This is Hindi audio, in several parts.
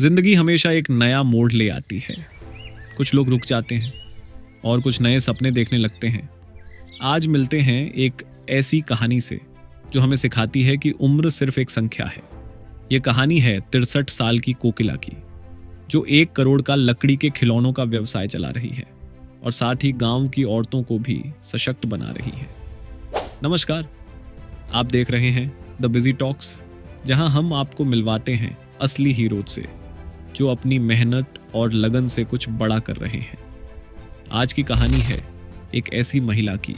जिंदगी हमेशा एक नया मोड़ ले आती है। कुछ लोग रुक जाते हैं और कुछ नए सपने देखने लगते हैं। आज मिलते हैं एक ऐसी कहानी से जो हमें सिखाती है कि उम्र सिर्फ एक संख्या है। ये कहानी है 63 साल की कोकिला की, जो 1 करोड़ का लकड़ी के खिलौनों का व्यवसाय चला रही है और साथ ही गांव की औरतों को भी सशक्त बना रही है। नमस्कार, आप देख रहे हैं द बिजी टॉक्स, जहां हम आपको मिलवाते हैं असली हीरो से जो अपनी मेहनत और लगन से कुछ बड़ा कर रहे हैं। आज की कहानी है एक ऐसी महिला की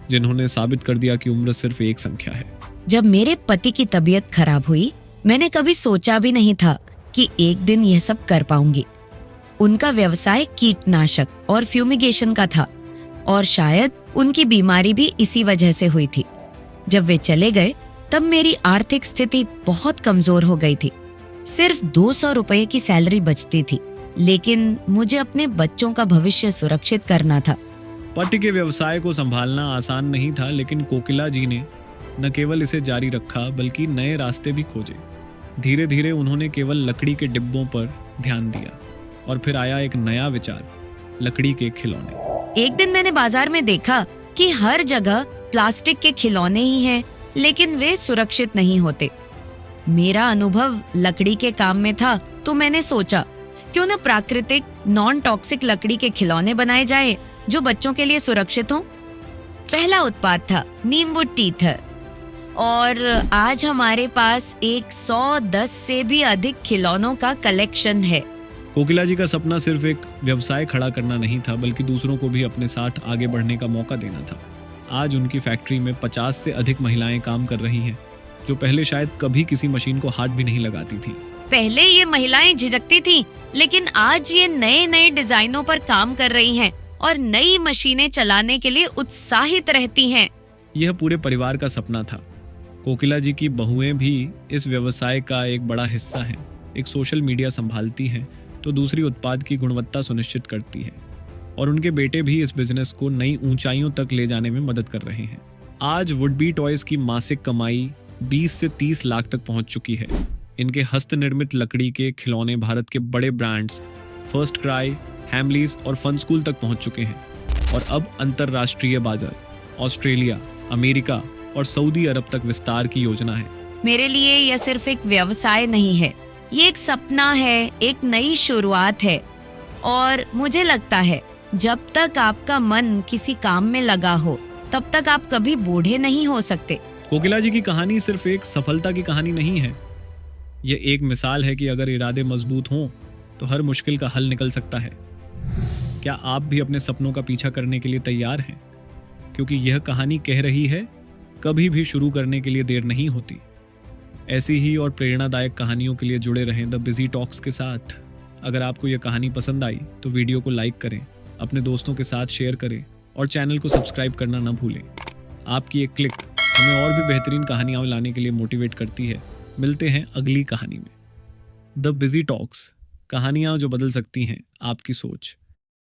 जिन्होंने साबित कर दिया कि उम्र सिर्फ एक संख्या है। जब मेरे पति की तबीयत खराब हुई, मैंने कभी सोचा भी नहीं था कि एक दिन यह सब कर पाऊंगी। उनका व्यवसाय कीटनाशक और फ्यूमिगेशन का था और शायद उनकी बीमारी भी इसी वजह से हुई थी। जब वे चले गए तब मेरी आर्थिक स्थिति बहुत कमजोर हो गई थी। सिर्फ 200 रुपए की सैलरी बचती थी, लेकिन मुझे अपने बच्चों का भविष्य सुरक्षित करना था। पति के व्यवसाय को संभालना आसान नहीं था, लेकिन कोकिला जी ने न केवल इसे जारी रखा बल्कि नए रास्ते भी खोजे। धीरे धीरे उन्होंने केवल लकड़ी के डिब्बों पर ध्यान दिया और फिर आया एक नया विचार, लकड़ी के खिलौने। एक दिन मैंने बाजार में देखा कि हर जगह प्लास्टिक के खिलौने ही हैं, लेकिन वे सुरक्षित नहीं होते। मेरा अनुभव लकड़ी के काम में था, तो मैंने सोचा क्यों न प्राकृतिक नॉन टॉक्सिक लकड़ी के खिलौने बनाए जाए जो बच्चों के लिए सुरक्षित हों। पहला उत्पाद था नीम वुड टीथर और आज हमारे पास 110 से भी अधिक खिलौनों का कलेक्शन है। कोकिला जी का सपना सिर्फ एक व्यवसाय खड़ा करना नहीं था, बल्कि दूसरों को भी अपने साथ आगे बढ़ने का मौका देना था। आज उनकी फैक्ट्री में 50 से अधिक महिलाएं काम कर रही हैं, जो पहले शायद कभी किसी मशीन को हाथ भी नहीं लगाती थी। पहले ये महिलाएं झिझकती थीं, लेकिन आज ये नए नए डिजाइनों पर काम कर रही हैं और नई मशीनें चलाने के लिए उत्साहित रहती हैं। यह पूरे परिवार का सपना था। कोकिला जी की बहुएं भी इस व्यवसाय का एक बड़ा हिस्सा हैं। एक सोशल मीडिया संभालती हैं तो दूसरी उत्पाद की गुणवत्ता सुनिश्चित करती है, और उनके बेटे भी इस बिजनेस को नई ऊंचाइयों तक ले जाने में मदद कर रहे हैं। आज वुडबी टॉयज की मासिक कमाई 20 से 30 लाख तक पहुंच चुकी है। इनके हस्तनिर्मित लकड़ी के खिलौने भारत के बड़े ब्रांड्स फर्स्ट क्राई, हैमलीज और फन स्कूल तक पहुंच चुके हैं और अब अंतरराष्ट्रीय बाजार ऑस्ट्रेलिया, अमेरिका और सऊदी अरब तक विस्तार की योजना है। मेरे लिए यह सिर्फ एक व्यवसाय नहीं है, ये एक सपना है, एक नई शुरुआत है। और मुझे लगता है जब तक आपका मन किसी काम में लगा हो, तब तक आप कभी बूढ़े नहीं हो सकते। कोकिला जी की कहानी सिर्फ एक सफलता की कहानी नहीं है, यह एक मिसाल है कि अगर इरादे मजबूत हों तो हर मुश्किल का हल निकल सकता है। क्या आप भी अपने सपनों का पीछा करने के लिए तैयार हैं? क्योंकि यह कहानी कह रही है, कभी भी शुरू करने के लिए देर नहीं होती। ऐसी ही और प्रेरणादायक कहानियों के लिए जुड़े रहें द बिजी टॉक्स के साथ। अगर आपको यह कहानी पसंद आई तो वीडियो को लाइक करें, अपने दोस्तों के साथ शेयर करें और चैनल को सब्सक्राइब करना न भूलें। आपकी एक क्लिक हमें और भी बेहतरीन कहानियां लाने के लिए मोटिवेट करती है। मिलते हैं अगली कहानी में। द बिजी टॉक्स, कहानियां जो बदल सकती हैं आपकी सोच।